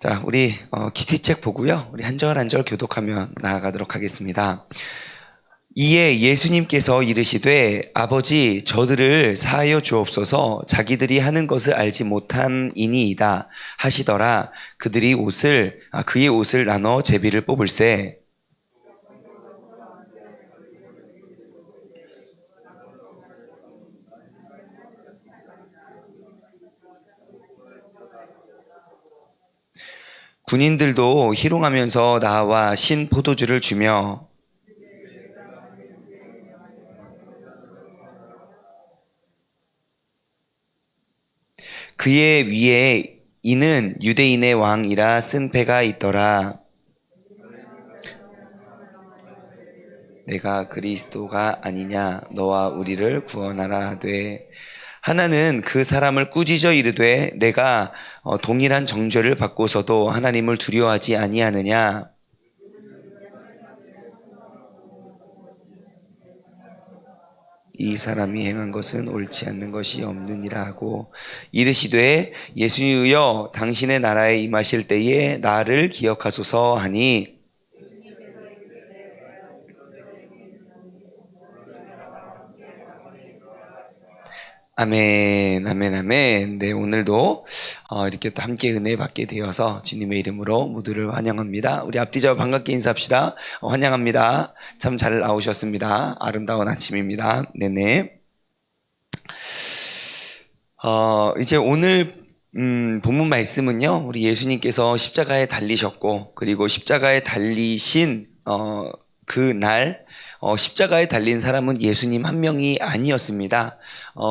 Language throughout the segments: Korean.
자, 우리 키티책 보고요. 우리 한 절 한 절 교독하며 나아가도록 하겠습니다. 이에 예수님께서 이르시되 아버지 저들을 사하여 주옵소서 자기들이 하는 것을 알지 못함이니이다 하시더라. 그들이 그의 옷을 나눠 제비를 뽑을세. 군인들도 희롱하면서 나와 신 포도주를 주며 그의 위에 이는 유대인의 왕이라 쓴 패가 있더라. 내가 그리스도가 아니냐 너와 우리를 구원하라 하되 하나는 그 사람을 꾸짖어 이르되 내가 동일한 정죄를 받고서도 하나님을 두려워하지 아니하느냐. 이 사람이 행한 것은 옳지 않는 것이 없느니라 하고 이르시되 예수여 당신의 나라에 임하실 때에 나를 기억하소서 하니 아멘, 아멘, 아멘. 네, 오늘도 이렇게 또 함께 은혜 받게 되어서 주님의 이름으로 모두를 환영합니다. 우리 앞뒤좌우 반갑게 인사합시다. 환영합니다. 참 잘 나오셨습니다. 아름다운 아침입니다. 네네. 이제 오늘 본문 말씀은요, 우리 예수님께서 십자가에 달리셨고, 그리고 십자가에 달리신 그날 십자가에 달린 사람은 예수님 한 명이 아니었습니다.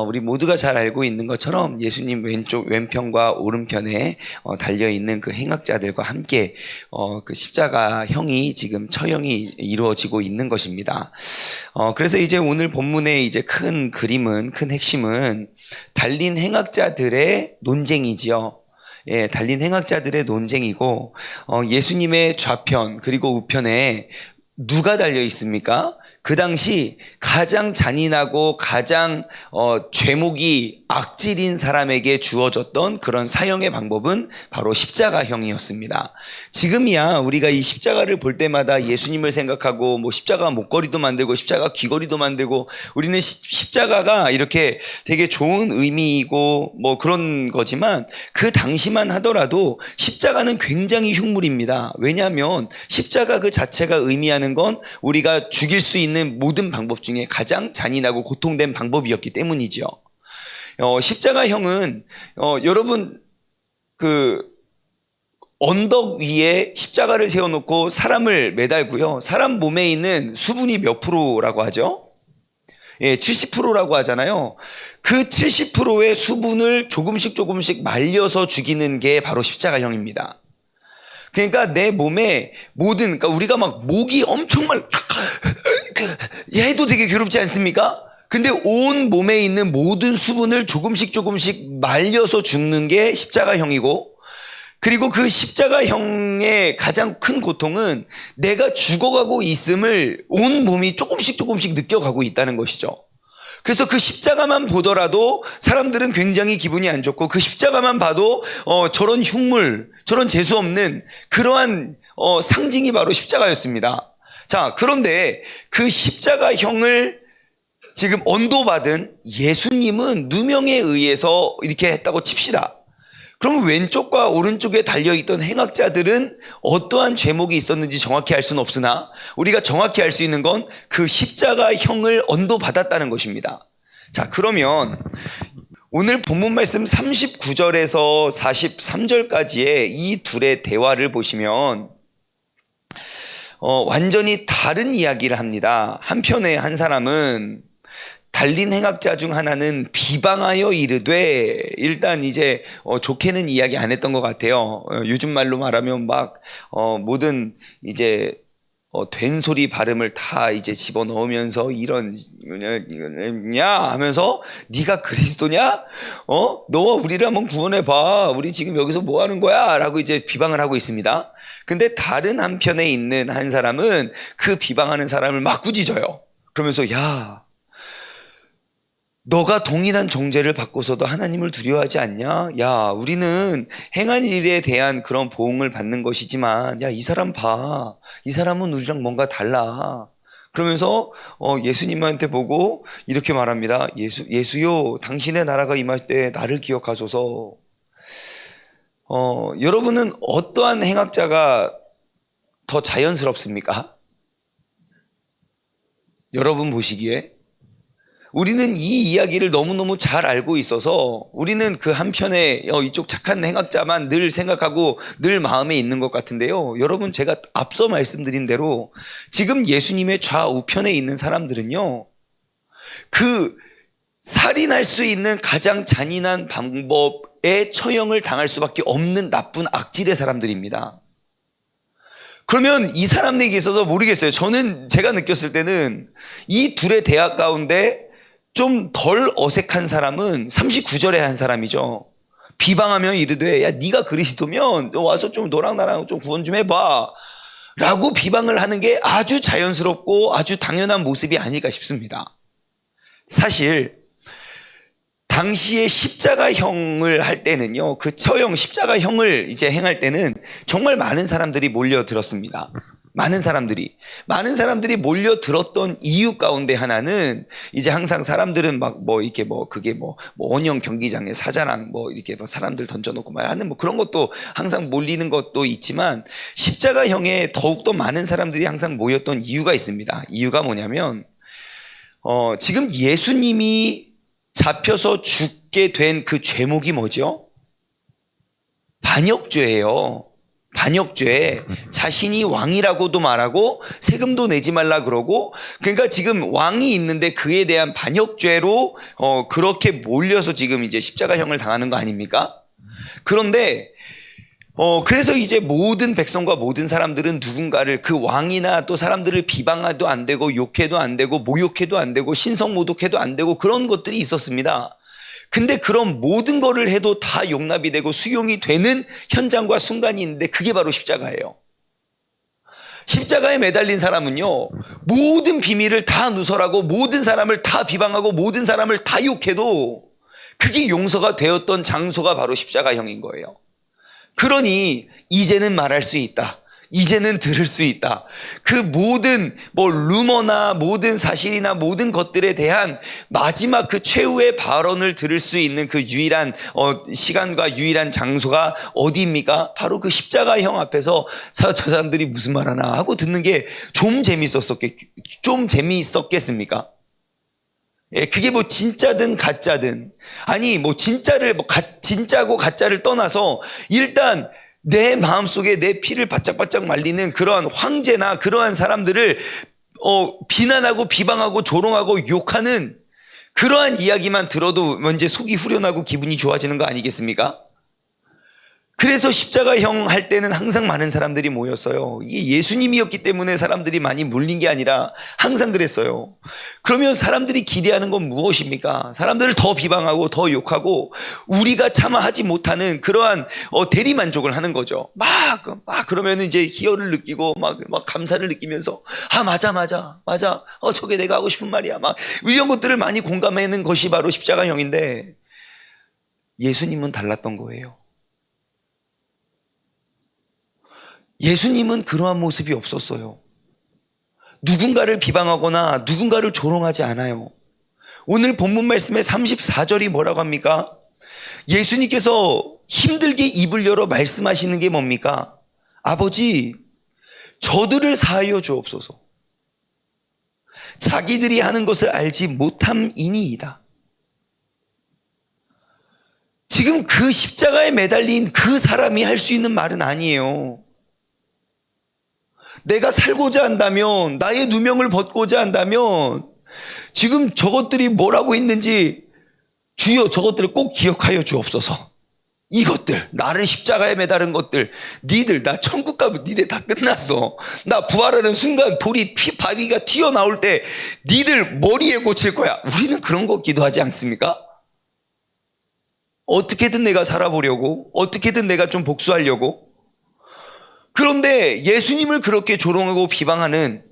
우리 모두가 잘 알고 있는 것처럼 예수님 왼편과 오른편에 달려있는 그 행악자들과 함께 그 십자가형이 지금 처형이 이루어지고 있는 것입니다. 그래서 이제 오늘 본문의 이제 큰 그림은, 큰 핵심은 달린 행악자들의 논쟁이지요. 예, 달린 행악자들의 논쟁이고, 예수님의 좌편 그리고 우편에 누가 달려 있습니까? 그 당시 가장 잔인하고 가장 죄목이 악질인 사람에게 주어졌던 그런 사형의 방법은 바로 십자가형이었습니다. 지금이야 우리가 이 십자가를 볼 때마다 예수님을 생각하고 뭐 십자가 목걸이도 만들고 십자가 귀걸이도 만들고 우리는 십자가가 이렇게 되게 좋은 의미이고 뭐 그런 거지만 그 당시만 하더라도 십자가는 굉장히 흉물입니다. 왜냐하면 십자가 그 자체가 의미하는 건 우리가 죽일 수 있는 모든 방법 중에 가장 잔인하고 고통된 방법이었기 때문이죠. 십자가형은 여러분 그 언덕 위에 십자가를 세워놓고 사람을 매달고요. 사람 몸에 있는 수분이 몇 프로라고 하죠? 예, 70%라고 하잖아요. 그 70%의 수분을 조금씩 말려서 죽이는 게 바로 십자가형입니다. 그러니까 내 몸에 그러니까 우리가 막 목이 엄청 해도 되게 괴롭지 않습니까? 근데 온 몸에 있는 모든 수분을 조금씩 말려서 죽는 게 십자가형이고, 그리고 그 십자가형의 가장 큰 고통은 내가 죽어가고 있음을 온 몸이 조금씩 느껴가고 있다는 것이죠. 그래서 그 십자가만 보더라도 사람들은 굉장히 기분이 안 좋고 그 십자가만 봐도 저런 흉물, 저런 재수 없는 그러한 상징이 바로 십자가였습니다. 자, 그런데 그 십자가형을 지금 언도받은 예수님은 누명에 의해서 이렇게 했다고 칩시다. 그럼 왼쪽과 오른쪽에 달려있던 행악자들은 어떠한 죄목이 있었는지 정확히 알 수는 없으나 우리가 정확히 알 수 있는 건 그 십자가형을 언도받았다는 것입니다. 자, 그러면 오늘 본문 말씀 39절에서 43절까지의 이 둘의 대화를 보시면 완전히 다른 이야기를 합니다. 한편에 한 사람은 달린 행악자 중 하나는 비방하여 이르되, 일단 이제 좋게는 이야기 안 했던 것 같아요. 요즘 말로 말하면 막 모든 이제 된소리 발음을 다 이제 집어넣으면서 이런 냐 하면서 네가 그리스도냐? 너와 우리를 한번 구원해봐. 우리 지금 여기서 뭐 하는 거야? 라고 이제 비방을 하고 있습니다. 근데 다른 한편에 있는 한 사람은 그 비방하는 사람을 막 꾸짖어요. 그러면서 야, 너가 동일한 정죄를 받고서도 하나님을 두려워하지 않냐? 야, 우리는 행한 일에 대한 그런 보응을 받는 것이지만, 야, 이 사람 봐. 이 사람은 우리랑 뭔가 달라. 그러면서 예수님한테 보고 이렇게 말합니다. 예수요, 당신의 나라가 임할 때 나를 기억하소서. 여러분은 어떠한 행악자가 더 자연스럽습니까? 여러분 보시기에 우리는 이 이야기를 너무너무 잘 알고 있어서 우리는 그 한편에 이쪽 착한 행악자만 늘 생각하고 늘 마음에 있는 것 같은데요. 여러분, 제가 앞서 말씀드린 대로 지금 예수님의 좌우편에 있는 사람들은요, 그 살인할 수 있는 가장 잔인한 방법에 처형을 당할 수밖에 없는 나쁜 악질의 사람들입니다. 그러면 이 사람들에게 있어서 모르겠어요. 제가 느꼈을 때는 이 둘의 대화 가운데 좀 덜 어색한 사람은 39절에 한 사람이죠. 비방하며 이르되, 야, 네가 그리스도면 와서 좀 너랑 나랑 좀 구원 좀 해봐 라고 비방을 하는 게 아주 자연스럽고 아주 당연한 모습이 아닐까 싶습니다. 사실 당시에 십자가형을 할 때는요, 그 처형 십자가형을 이제 행할 때는 정말 많은 사람들이 몰려들었습니다. 많은 사람들이 몰려들었던 이유 가운데 하나는 이제 항상 사람들은 막 이렇게 그게 원형 경기장에 사자랑 이렇게 사람들 던져놓고 하는 그런 것도 항상 몰리는 것도 있지만 십자가형에 더욱더 많은 사람들이 항상 모였던 이유가 있습니다. 이유가 뭐냐면 지금 예수님이 잡혀서 죽게 된 그 죄목이 뭐죠? 반역죄예요. 반역죄. 자신이 왕이라고도 말하고 세금도 내지 말라 그러고, 그러니까 지금 왕이 있는데 그에 대한 반역죄로 그렇게 몰려서 지금 이제 십자가형을 당하는 거 아닙니까? 그런데 그래서 이제 모든 백성과 모든 사람들은 누군가를, 그 왕이나 또 사람들을 비방해도 안 되고 욕해도 안 되고 모욕해도 안 되고 신성모독해도 안 되고 그런 것들이 있었습니다. 근데 그런 모든 거를 해도 다 용납이 되고 수용이 되는 현장과 순간이 있는데 그게 바로 십자가예요. 십자가에 매달린 사람은요, 모든 비밀을 다 누설하고 모든 사람을 다 비방하고 모든 사람을 다 욕해도 그게 용서가 되었던 장소가 바로 십자가형인 거예요. 그러니 이제는 말할 수 있다. 이제는 들을 수 있다. 그 모든 루머나 모든 사실이나 모든 것들에 대한 마지막 그 최후의 발언을 들을 수 있는 그 유일한 시간과 유일한 장소가 어디입니까? 바로 그 십자가형 앞에서 저 사람들이 무슨 말 하나 하고 듣는 게 좀 재미있었겠습니까? 예, 그게 진짜든 가짜든, 아니 진짜고 가짜를 떠나서 일단 내 마음속에 내 피를 바짝바짝 말리는 그러한 황제나 그러한 사람들을 비난하고 비방하고 조롱하고 욕하는 그러한 이야기만 들어도 먼저 속이 후련하고 기분이 좋아지는 거 아니겠습니까? 그래서 십자가형 할 때는 항상 많은 사람들이 모였어요. 이게 예수님이었기 때문에 사람들이 많이 몰린 게 아니라 항상 그랬어요. 그러면 사람들이 기대하는 건 무엇입니까? 사람들을 더 비방하고 더 욕하고 우리가 차마 하지 못하는 그러한 대리만족을 하는 거죠. 그러면 이제 희열을 느끼고 막 감사를 느끼면서 맞아 저게 내가 하고 싶은 말이야 이런 것들을 많이 공감하는 것이 바로 십자가형인데, 예수님은 달랐던 거예요. 예수님은 그러한 모습이 없었어요. 누군가를 비방하거나 누군가를 조롱하지 않아요. 오늘 본문 말씀의 34절이 뭐라고 합니까? 예수님께서 힘들게 입을 열어 말씀하시는 게 뭡니까? 아버지, 저들을 사하여 주옵소서. 자기들이 하는 것을 알지 못함이니이다. 지금 그 십자가에 매달린 그 사람이 할 수 있는 말은 아니에요. 내가 살고자 한다면, 나의 누명을 벗고자 한다면 지금 저것들이 뭐라고 했는지 주여 저것들을 꼭 기억하여 주옵소서. 이것들, 나를 십자가에 매달은 것들, 나 천국 가면 니들 다 끝났어. 나 부활하는 순간 바위가 튀어나올 때 니들 머리에 꽂힐 거야. 우리는 그런 거 기도하지 않습니까? 어떻게든 내가 살아보려고, 어떻게든 내가 좀 복수하려고. 그런데 예수님을 그렇게 조롱하고 비방하는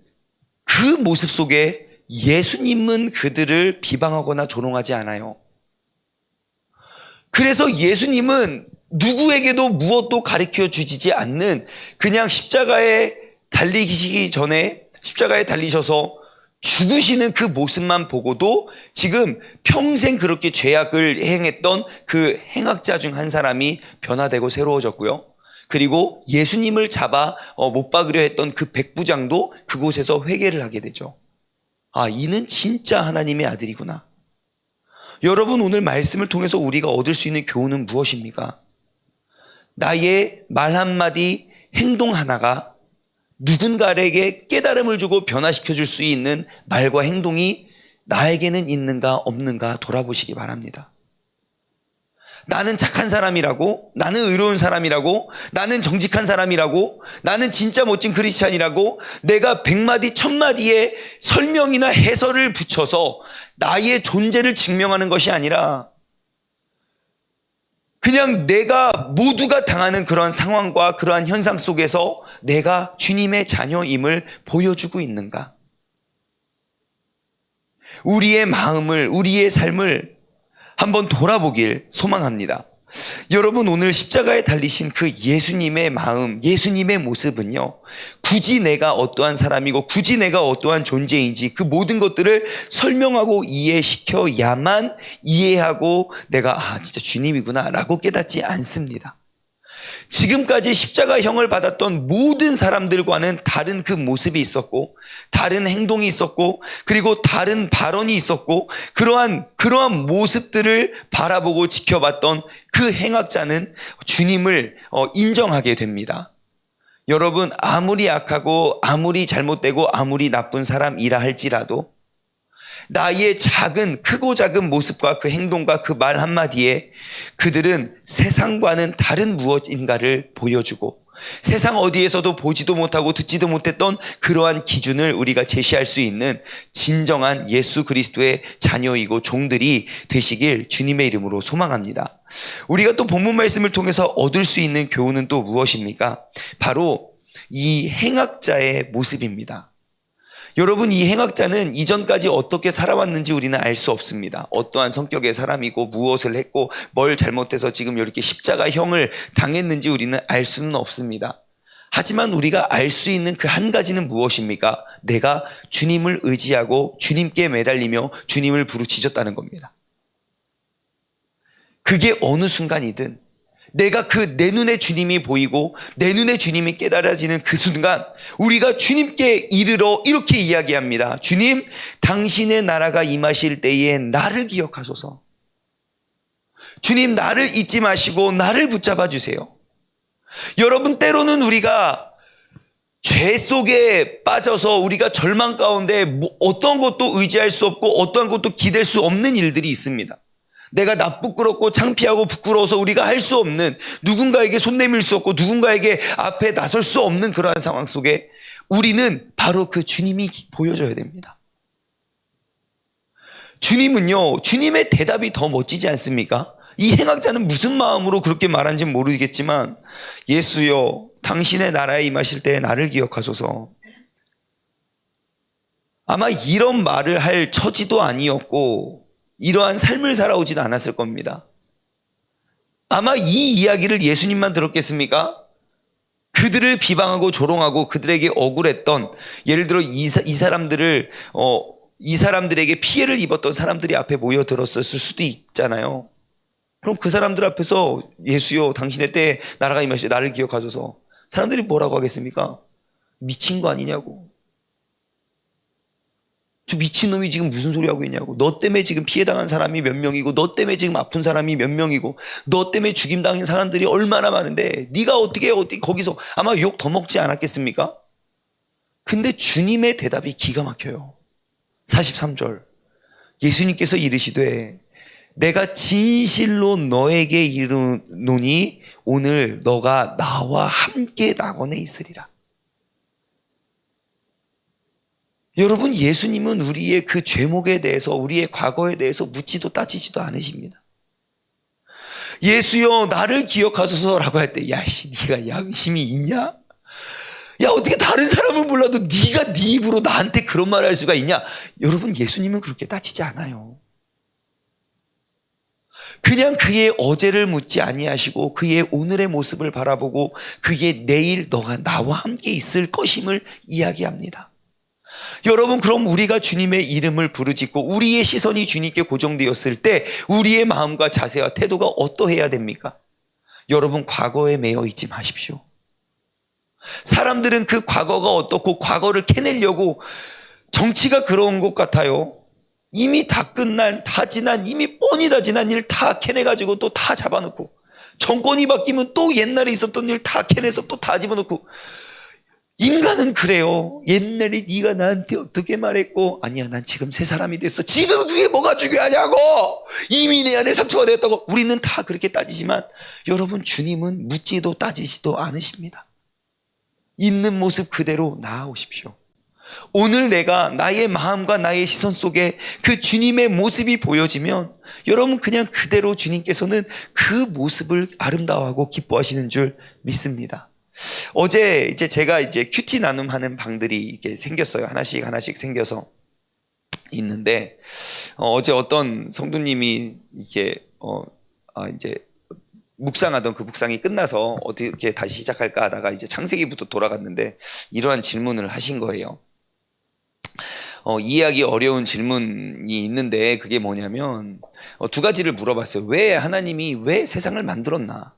그 모습 속에 예수님은 그들을 비방하거나 조롱하지 않아요. 그래서 예수님은 누구에게도 무엇도 가르쳐 주지 않는, 그냥 십자가에 달리시기 전에 십자가에 달리셔서 죽으시는 그 모습만 보고도 지금 평생 그렇게 죄악을 행했던 그 행악자 중 한 사람이 변화되고 새로워졌고요. 그리고 예수님을 잡아 못 박으려 했던 그 백부장도 그곳에서 회개를 하게 되죠. 아, 이는 진짜 하나님의 아들이구나. 여러분, 오늘 말씀을 통해서 우리가 얻을 수 있는 교훈은 무엇입니까? 나의 말 한마디, 행동 하나가 누군가에게 깨달음을 주고 변화시켜 줄 수 있는 말과 행동이 나에게는 있는가 없는가 돌아보시기 바랍니다. 나는 착한 사람이라고, 나는 의로운 사람이라고, 나는 정직한 사람이라고, 나는 진짜 멋진 크리스찬이라고 내가 100마디 1000마디의 설명이나 해설을 붙여서 나의 존재를 증명하는 것이 아니라 그냥 내가 모두가 당하는 그런 상황과 그러한 현상 속에서 내가 주님의 자녀임을 보여주고 있는가? 우리의 마음을, 우리의 삶을 한번 돌아보길 소망합니다. 여러분, 오늘 십자가에 달리신 그 예수님의 마음, 예수님의 모습은요, 굳이 내가 어떠한 사람이고 굳이 내가 어떠한 존재인지 그 모든 것들을 설명하고 이해시켜야만 이해하고 내가 진짜 주님이구나 라고 깨닫지 않습니다. 지금까지 십자가형을 받았던 모든 사람들과는 다른 그 모습이 있었고, 다른 행동이 있었고, 그리고 다른 발언이 있었고, 그러한 모습들을 바라보고 지켜봤던 그 행악자는 주님을 인정하게 됩니다. 여러분, 아무리 악하고 아무리 잘못되고 아무리 나쁜 사람이라 할지라도 나의 크고 작은 모습과 그 행동과 그 말 한마디에 그들은 세상과는 다른 무엇인가를 보여주고, 세상 어디에서도 보지도 못하고 듣지도 못했던 그러한 기준을 우리가 제시할 수 있는 진정한 예수 그리스도의 자녀이고 종들이 되시길 주님의 이름으로 소망합니다. 우리가 또 본문 말씀을 통해서 얻을 수 있는 교훈은 또 무엇입니까? 바로 이 행악자의 모습입니다. 여러분, 이 행악자는 이전까지 어떻게 살아왔는지 우리는 알 수 없습니다. 어떠한 성격의 사람이고 무엇을 했고 뭘 잘못해서 지금 이렇게 십자가형을 당했는지 우리는 알 수는 없습니다. 하지만 우리가 알 수 있는 그 한 가지는 무엇입니까? 내가 주님을 의지하고 주님께 매달리며 주님을 부르짖었다는 겁니다. 그게 어느 순간이든 내가 내 눈에 주님이 보이고 내 눈에 주님이 깨달아지는 그 순간 우리가 주님께 이르러 이렇게 이야기합니다. 주님, 당신의 나라가 임하실 때에 나를 기억하소서. 주님, 나를 잊지 마시고 나를 붙잡아 주세요. 여러분, 때로는 우리가 죄 속에 빠져서 우리가 절망 가운데 어떤 것도 의지할 수 없고 어떠한 것도 기댈 수 없는 일들이 있습니다. 내가 부끄럽고 창피하고 부끄러워서 우리가 할 수 없는, 누군가에게 손 내밀 수 없고 누군가에게 앞에 나설 수 없는 그러한 상황 속에 우리는 바로 그 주님이 보여줘야 됩니다. 주님은요, 주님의 대답이 더 멋지지 않습니까? 이 행악자는 무슨 마음으로 그렇게 말한지는 모르겠지만, 예수여, 당신의 나라에 임하실 때 나를 기억하소서. 아마 이런 말을 할 처지도 아니었고 이러한 삶을 살아오지도 않았을 겁니다. 아마 이 이야기를 예수님만 들었겠습니까? 그들을 비방하고 조롱하고 그들에게 억울했던, 예를 들어 이 사람들에게 피해를 입었던 사람들이 앞에 모여 들었을 수도 있잖아요. 그럼 그 사람들 앞에서 예수여, 당신의 때에 나라가 임하실 때 나를 기억하소서. 사람들이 뭐라고 하겠습니까? 미친 거 아니냐고. 저 미친놈이 지금 무슨 소리 하고 있냐고. 너 때문에 지금 피해당한 사람이 몇 명이고, 너 때문에 지금 아픈 사람이 몇 명이고, 너 때문에 죽임당한 사람들이 얼마나 많은데 네가 어떻게 거기서 아마 욕 더 먹지 않았겠습니까? 근데 주님의 대답이 기가 막혀요. 43절, 예수님께서 이르시되 내가 진실로 너에게 이르노니 오늘 너가 나와 함께 낙원에 있으리라. 여러분, 예수님은 우리의 그 죄목에 대해서, 우리의 과거에 대해서 묻지도 따지지도 않으십니다. 예수여, 나를 기억하소서라고 할 때, 네가 양심이 있냐? 야, 어떻게 다른 사람은 몰라도 네가 네 입으로 나한테 그런 말을 할 수가 있냐? 여러분, 예수님은 그렇게 따지지 않아요. 그냥 그의 어제를 묻지 아니하시고 그의 오늘의 모습을 바라보고 그의 내일 너가 나와 함께 있을 것임을 이야기합니다. 여러분, 그럼 우리가 주님의 이름을 부르짖고 우리의 시선이 주님께 고정되었을 때 우리의 마음과 자세와 태도가 어떠해야 됩니까? 여러분, 과거에 매여 있지 마십시오. 사람들은 그 과거가 어떻고 과거를 캐내려고, 정치가 그런 것 같아요. 이미 다 끝난, 다 지난, 이미 뻔히 다 지난 일 다 캐내가지고 또 다 잡아놓고, 정권이 바뀌면 또 옛날에 있었던 일 다 캐내서 또 다 집어넣고. 인간은 그래요. 옛날에 네가 나한테 어떻게 말했고, 아니야, 난 지금 새 사람이 됐어. 지금 그게 뭐가 중요하냐고. 이미 내 안에 상처가 되었다고. 우리는 다 그렇게 따지지만 여러분, 주님은 묻지도 따지지도 않으십니다. 있는 모습 그대로 나아오십시오. 오늘 내가 나의 마음과 나의 시선 속에 그 주님의 모습이 보여지면 여러분, 그냥 그대로 주님께서는 그 모습을 아름다워하고 기뻐하시는 줄 믿습니다. 어제 이제 제가 이제 큐티 나눔하는 방들이 이렇게 생겼어요. 하나씩 생겨서 있는데, 어제 어떤 성도님이 이게 이제 묵상하던 그 묵상이 끝나서 어떻게 다시 시작할까 하다가 이제 창세기부터 돌아갔는데 이러한 질문을 하신 거예요. 이해하기 어려운 질문이 있는데 그게 뭐냐면 두 가지를 물어봤어요. 왜 하나님이 왜 세상을 만들었나?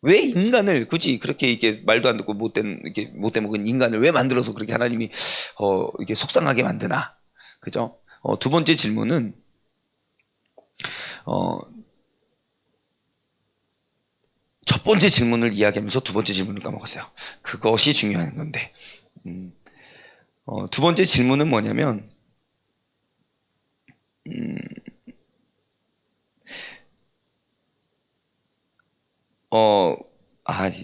왜 인간을 굳이 그렇게 이렇게 말도 안 듣고 못된 먹은 인간을 왜 만들어서 그렇게 하나님이 이렇게 속상하게 만드나? 그죠? 두 번째 질문은 첫 번째 질문을 이야기하면서 두 번째 질문을 까먹었어요. 그것이 중요한 건데. 두 번째 질문은 뭐냐면,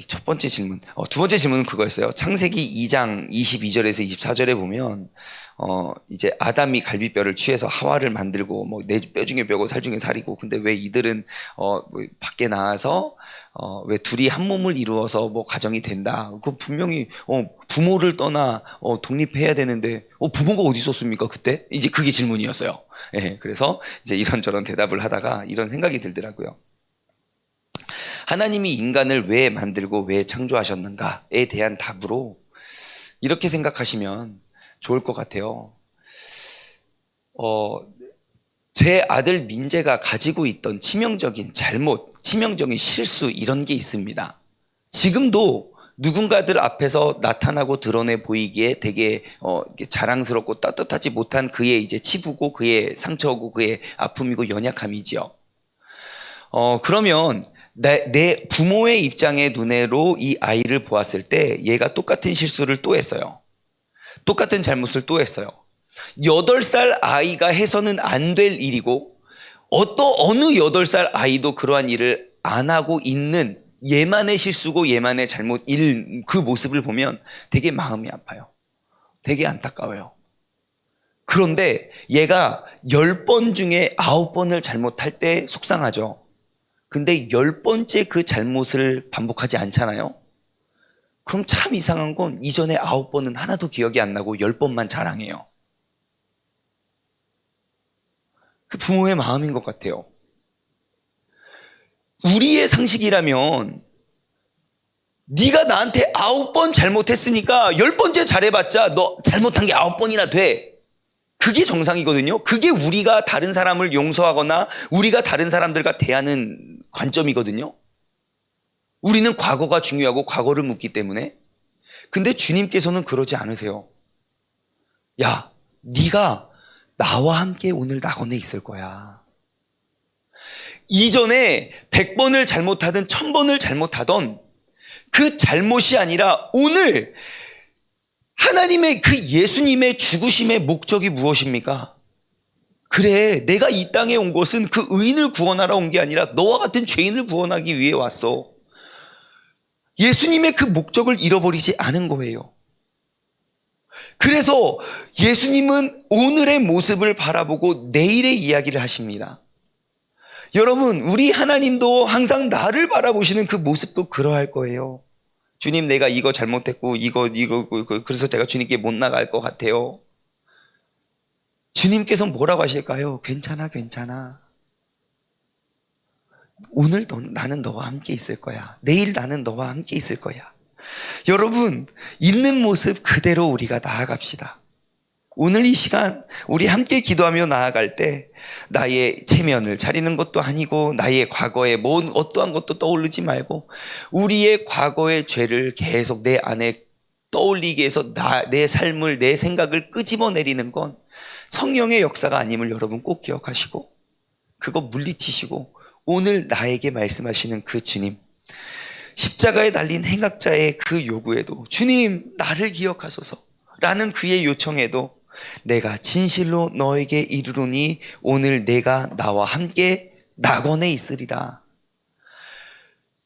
첫 번째 질문. 두 번째 질문은 그거였어요. 창세기 2장 22절에서 24절에 보면, 이제 아담이 갈비뼈를 취해서 하와를 만들고, 뭐, 내 뼈 중에 뼈고 살 중에 살이고, 근데 왜 이들은, 밖에 나와서, 왜 둘이 한 몸을 이루어서 뭐 가정이 된다. 그 분명히, 부모를 떠나, 독립해야 되는데, 부모가 어디 있었습니까, 그때? 이제 그게 질문이었어요. 예, 그래서 이제 이런저런 대답을 하다가 이런 생각이 들더라고요. 하나님이 인간을 왜 만들고 왜 창조하셨는가에 대한 답으로 이렇게 생각하시면 좋을 것 같아요. 제 아들 민재가 가지고 있던 치명적인 잘못, 치명적인 실수 이런 게 있습니다. 지금도 누군가들 앞에서 나타나고 드러내 보이기에 되게 자랑스럽고 따뜻하지 못한 그의 이제 치부고 그의 상처고 그의 아픔이고 연약함이지요. 그러면 내 부모의 입장의 눈으로 이 아이를 보았을 때 얘가 똑같은 실수를 또 했어요. 똑같은 잘못을 또 했어요. 8살 아이가 해서는 안 될 일이고 어느 8살 아이도 그러한 일을 안 하고 있는 얘만의 실수고 얘만의 잘못일 그 모습을 보면 되게 마음이 아파요. 되게 안타까워요. 그런데 얘가 10번 중에 9번을 잘못할 때 속상하죠. 근데 10번째 그 잘못을 반복하지 않잖아요. 그럼 참 이상한 건 이전에 9번은 하나도 기억이 안 나고 10번만 자랑해요. 그 부모의 마음인 것 같아요. 우리의 상식이라면 네가 나한테 9번 잘못했으니까 10번째 잘해봤자 너 잘못한 게 9번이나 돼. 그게 정상이거든요. 그게 우리가 다른 사람을 용서하거나 우리가 다른 사람들과 대하는 관점이거든요. 우리는 과거가 중요하고 과거를 묻기 때문에. 근데 주님께서는 그러지 않으세요. 야, 네가 나와 함께 오늘 낙원에 있을 거야. 이전에 100번을 잘못하든 1000번을 잘못하던 그 잘못이 아니라 오늘 하나님의 그 예수님의 죽으심의 목적이 무엇입니까? 그래, 내가 이 땅에 온 것은 그 의인을 구원하러 온 게 아니라 너와 같은 죄인을 구원하기 위해 왔어. 예수님의 그 목적을 잃어버리지 않은 거예요. 그래서 예수님은 오늘의 모습을 바라보고 내일의 이야기를 하십니다. 여러분, 우리 하나님도 항상 나를 바라보시는 그 모습도 그러할 거예요. 주님, 내가 이거 잘못했고 이거 그래서 제가 주님께 못 나갈 것 같아요. 주님께서 뭐라고 하실까요? 괜찮아, 괜찮아. 오늘 나는 너와 함께 있을 거야. 내일 나는 너와 함께 있을 거야. 여러분, 있는 모습 그대로 우리가 나아갑시다. 오늘 이 시간 우리 함께 기도하며 나아갈 때 나의 체면을 차리는 것도 아니고 나의 과거에 어떠한 것도 떠오르지 말고 우리의 과거의 죄를 계속 내 안에 떠올리게 해서 내 삶을, 내 생각을 끄집어내리는 건 성령의 역사가 아님을 여러분 꼭 기억하시고 그거 물리치시고 오늘 나에게 말씀하시는 그 주님, 십자가에 달린 행악자의 그 요구에도 주님 나를 기억하소서 라는 그의 요청에도 내가 진실로 너에게 이르노니 오늘 내가 나와 함께 낙원에 있으리라.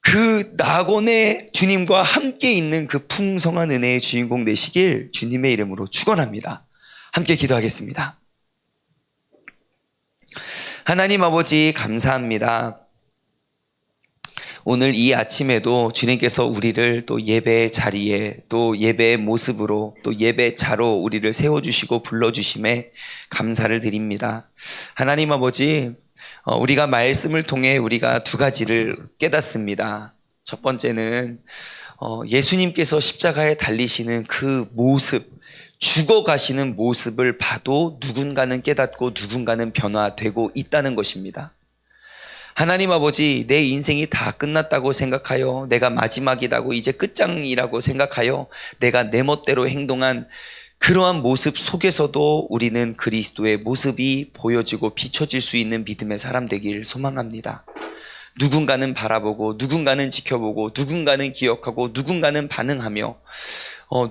그 낙원에 주님과 함께 있는 그 풍성한 은혜의 주인공 되시길 주님의 이름으로 축원합니다. 함께 기도하겠습니다. 하나님 아버지 감사합니다. 오늘 이 아침에도 주님께서 우리를 또 예배의 자리에 또 예배의 모습으로 또 예배자로 우리를 세워주시고 불러주심에 감사를 드립니다. 하나님 아버지, 우리가 말씀을 통해 우리가 두 가지를 깨닫습니다. 첫 번째는 예수님께서 십자가에 달리시는 그 모습, 죽어가시는 모습을 봐도 누군가는 깨닫고 누군가는 변화되고 있다는 것입니다. 하나님 아버지, 내 인생이 다 끝났다고 생각하여 내가 마지막이라고 이제 끝장이라고 생각하여 내가 내 멋대로 행동한 그러한 모습 속에서도 우리는 그리스도의 모습이 보여지고 비춰질 수 있는 믿음의 사람 되길 소망합니다. 누군가는 바라보고 누군가는 지켜보고 누군가는 기억하고 누군가는 반응하며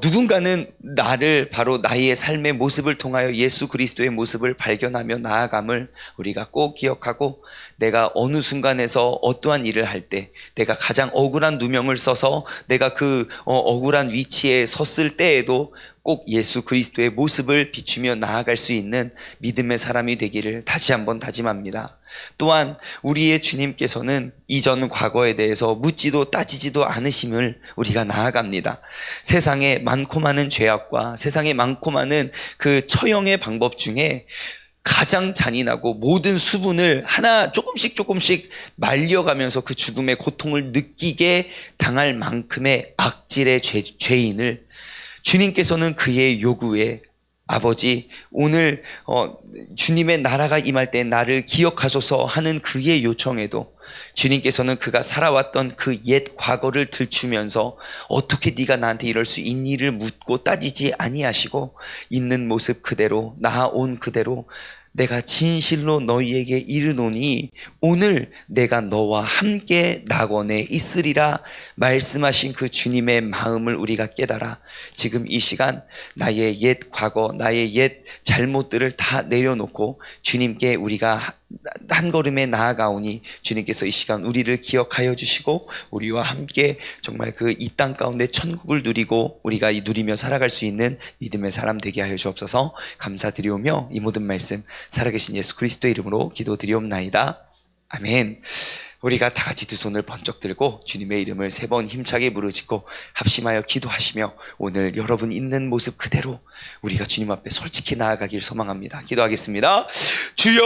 누군가는 나를 바로 나의 삶의 모습을 통하여 예수 그리스도의 모습을 발견하며 나아감을 우리가 꼭 기억하고 내가 어느 순간에서 어떠한 일을 할 때 내가 가장 억울한 누명을 써서 내가 그 억울한 위치에 섰을 때에도 꼭 예수 그리스도의 모습을 비추며 나아갈 수 있는 믿음의 사람이 되기를 다시 한번 다짐합니다. 또한 우리의 주님께서는 이전 과거에 대해서 묻지도 따지지도 않으심을 우리가 나아갑니다. 세상에 많고 많은 죄악과 세상에 많고 많은 그 처형의 방법 중에 가장 잔인하고 모든 수분을 하나 조금씩 말려가면서 그 죽음의 고통을 느끼게 당할 만큼의 악질의 죄인을 주님께서는 그의 요구에 아버지, 오늘 주님의 나라가 임할 때 나를 기억하소서 하는 그의 요청에도 주님께서는 그가 살아왔던 그 옛 과거를 들추면서 어떻게 네가 나한테 이럴 수 있니를 묻고 따지지 아니하시고 있는 모습 그대로 나아온 그대로 내가 진실로 너희에게 이르노니 오늘 내가 너와 함께 낙원에 있으리라 말씀하신 그 주님의 마음을 우리가 깨달아 지금 이 시간 나의 옛 과거, 나의 옛 잘못들을 다 내려놓고 주님께 우리가 한 걸음에 나아가오니 주님께서 이 시간 우리를 기억하여 주시고 우리와 함께 정말 그 이 땅 가운데 천국을 누리고 우리가 누리며 살아갈 수 있는 믿음의 사람 되게 하여 주옵소서. 감사드리오며 이 모든 말씀 살아계신 예수 그리스도의 이름으로 기도드리옵나이다. 아멘. 우리가 다 같이 두 손을 번쩍 들고 주님의 이름을 3번 힘차게 부르짖고 합심하여 기도하시며 오늘 여러분 있는 모습 그대로 우리가 주님 앞에 솔직히 나아가길 소망합니다. 기도하겠습니다. 주여